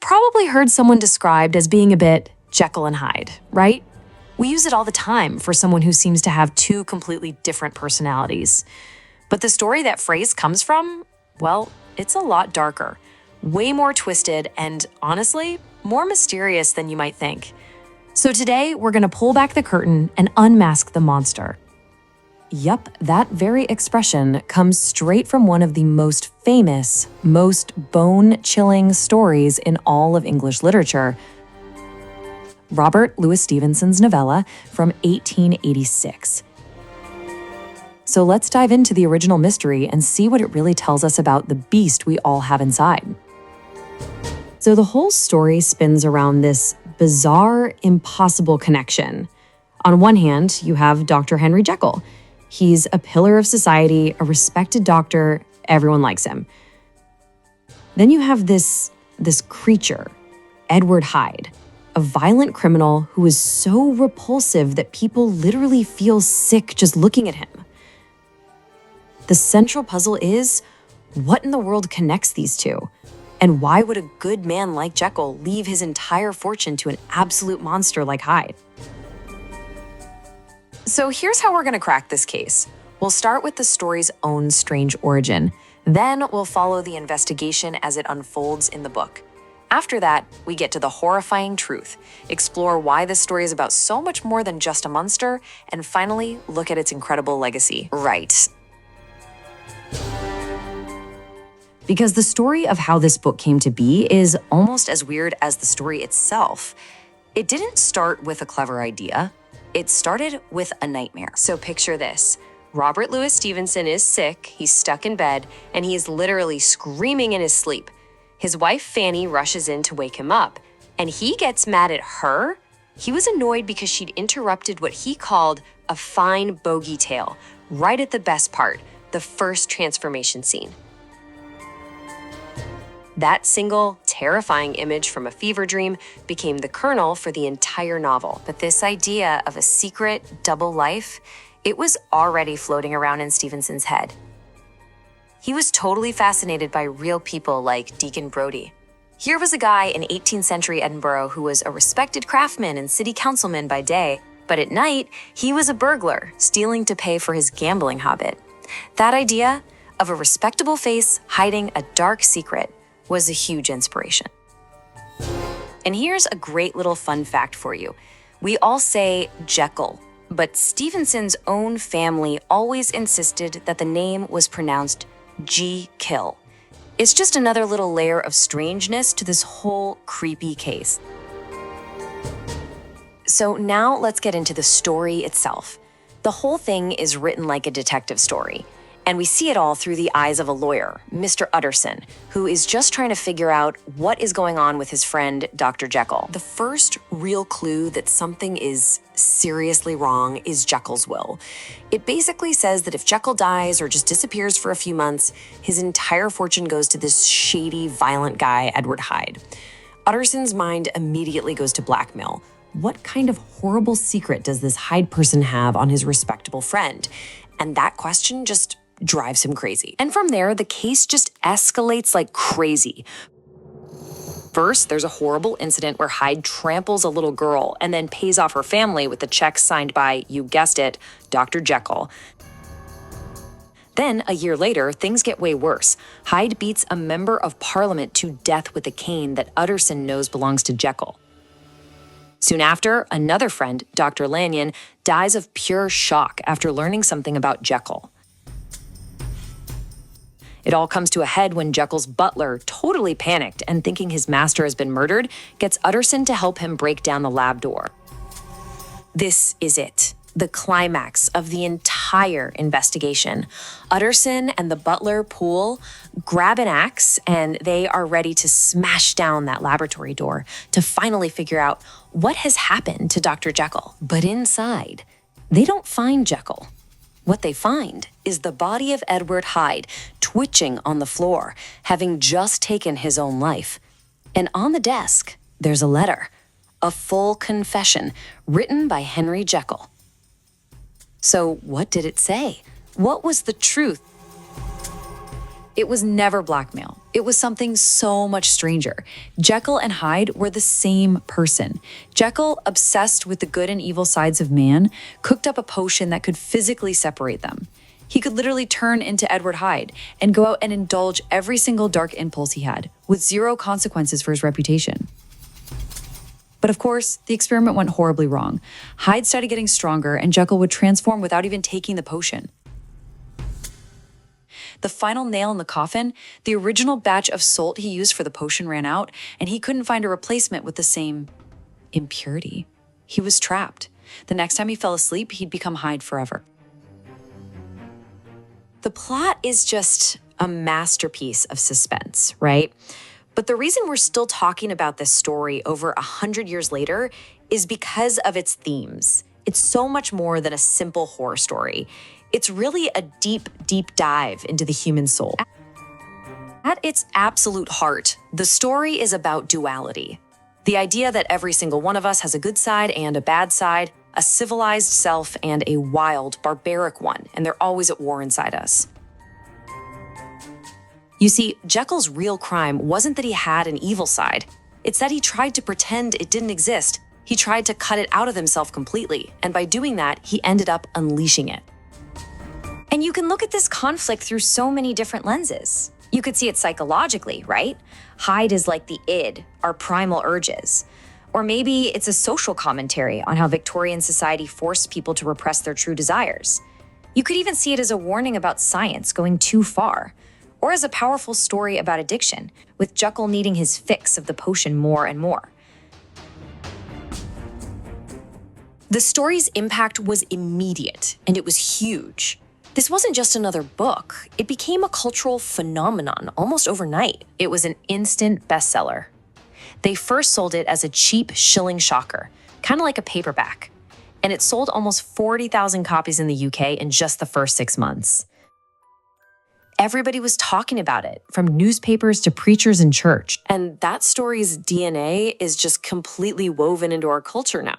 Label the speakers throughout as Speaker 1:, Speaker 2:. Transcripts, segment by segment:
Speaker 1: probably heard someone described as being a bit Jekyll and Hyde, right? We use it all the time for someone who seems to have two completely different personalities. But the story that phrase comes from, well, it's a lot darker, way more twisted, and honestly, more mysterious than you might think. So today, we're going to pull back the curtain and unmask the monster. Yup, that very expression comes straight from one of the most famous, most bone-chilling stories in all of English literature, Robert Louis Stevenson's novella from 1886. So let's dive into the original mystery and see what it really tells us about the beast we all have inside. So the whole story spins around this bizarre, impossible connection. On one hand, you have Dr. Henry Jekyll. He's a pillar of society, a respected doctor, everyone likes him. Then you have this creature, Edward Hyde, a violent criminal who is so repulsive that people literally feel sick just looking at him. The central puzzle is, what in the world connects these two? And why would a good man like Jekyll leave his entire fortune to an absolute monster like Hyde? So here's how we're going to crack this case. We'll start with the story's own strange origin. Then we'll follow the investigation as it unfolds in the book. After that, we get to the horrifying truth, explore why this story is about so much more than just a monster, and finally, look at its incredible legacy. Right. Because the story of how this book came to be is almost as weird as the story itself. It didn't start with a clever idea. It started with a nightmare. So picture this. Robert Louis Stevenson is sick, he's stuck in bed, and he is literally screaming in his sleep. His wife Fanny rushes in to wake him up, and he gets mad at her. He was annoyed because she'd interrupted what he called a fine bogey tale, right at the best part, the first transformation scene. That single, terrifying image from a fever dream became the kernel for the entire novel. But this idea of a secret double life, it was already floating around in Stevenson's head. He was totally fascinated by real people like Deacon Brodie. Here was a guy in 18th century Edinburgh who was a respected craftsman and city councilman by day, but at night, he was a burglar, stealing to pay for his gambling habit. That idea of a respectable face hiding a dark secret was a huge inspiration. And here's a great little fun fact for you. We all say Jekyll, but Stevenson's own family always insisted that the name was pronounced Jekyll. It's just another little layer of strangeness to this whole creepy case. So now let's get into the story itself. The whole thing is written like a detective story. And we see it all through the eyes of a lawyer, Mr. Utterson, who is just trying to figure out what is going on with his friend, Dr. Jekyll. The first real clue that something is seriously wrong is Jekyll's will. It basically says that if Jekyll dies or just disappears for a few months, his entire fortune goes to this shady, violent guy, Edward Hyde. Utterson's mind immediately goes to blackmail. What kind of horrible secret does this Hyde person have on his respectable friend? And that question just drives him crazy. And from there, the case just escalates like crazy. First, there's a horrible incident where Hyde tramples a little girl and then pays off her family with a check signed by, you guessed it, Dr. Jekyll. Then, a year later, things get way worse. Hyde beats a member of parliament to death with a cane that Utterson knows belongs to Jekyll. Soon after, another friend, Dr. Lanyon, dies of pure shock after learning something about Jekyll. It all comes to a head when Jekyll's butler, totally panicked and thinking his master has been murdered, gets Utterson to help him break down the lab door. This is it, the climax of the entire investigation. Utterson and the butler, Poole, grab an axe and they are ready to smash down that laboratory door to finally figure out what has happened to Dr. Jekyll. But inside, they don't find Jekyll. What they find is the body of Edward Hyde twitching on the floor, having just taken his own life. And on the desk, there's a letter, a full confession written by Henry Jekyll. So what did it say? What was the truth? It was never blackmail.
Speaker 2: It was something so much stranger. Jekyll and Hyde were the same person. Jekyll, obsessed with the good and evil sides of man, cooked up a potion that could physically separate them. He could literally turn into Edward Hyde and go out and indulge every single dark impulse he had, with zero consequences for his reputation. But of course, the experiment went horribly wrong. Hyde started getting stronger, and Jekyll would transform without even taking the potion. The final nail in the coffin, the original batch of salt he used for the potion ran out, and he couldn't find a replacement with the same impurity. He was trapped. The next time he fell asleep, he'd become Hyde forever.
Speaker 1: The plot is just a masterpiece of suspense, right? But the reason we're still talking about this story over 100 years later is because of its themes. It's so much more than a simple horror story. It's really a deep, deep dive into the human soul. At its absolute heart, the story is about duality. The idea that every single one of us has a good side and a bad side, a civilized self and a wild, barbaric one, and they're always at war inside us. You see, Jekyll's real crime wasn't that he had an evil side. It's that he tried to pretend it didn't exist. He tried to cut it out of himself completely, and by doing that, he ended up unleashing it.
Speaker 3: And you can look at this conflict through so many different lenses. You could see it psychologically, right? Hyde is like the id, our primal urges. Or maybe it's a social commentary on how Victorian society forced people to repress their true desires. You could even see it as a warning about science going too far, or as a powerful story about addiction, with Jekyll needing his fix of the potion more and more.
Speaker 1: The story's impact was immediate, and it was huge. This wasn't just another book. It became a cultural phenomenon almost overnight. It was an instant bestseller. They first sold it as a cheap shilling shocker, kind of like a paperback. And it sold almost 40,000 copies in the UK in just the first 6 months. Everybody was talking about it, from newspapers to preachers in church. And that story's DNA is just completely woven into our culture now.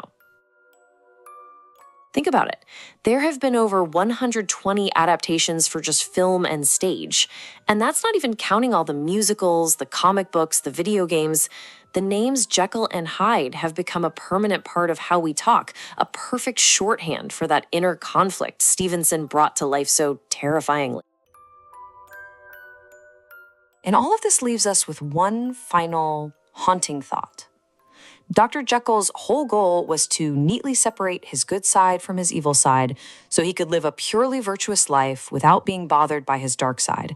Speaker 1: Think about it. There have been over 120 adaptations for just film and stage. And that's not even counting all the musicals, the comic books, the video games. The names Jekyll and Hyde have become a permanent part of how we talk, a perfect shorthand for that inner conflict Stevenson brought to life so terrifyingly. And all of this leaves us with one final haunting thought. Dr. Jekyll's whole goal was to neatly separate his good side from his evil side so he could live a purely virtuous life without being bothered by his dark side.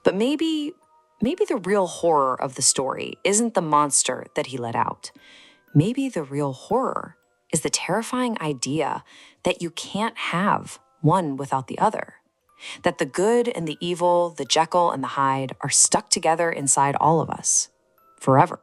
Speaker 1: But maybe the real horror of the story isn't the monster that he let out. Maybe the real horror is the terrifying idea that you can't have one without the other. That the good and the evil, the Jekyll and the Hyde, are stuck together inside all of us forever.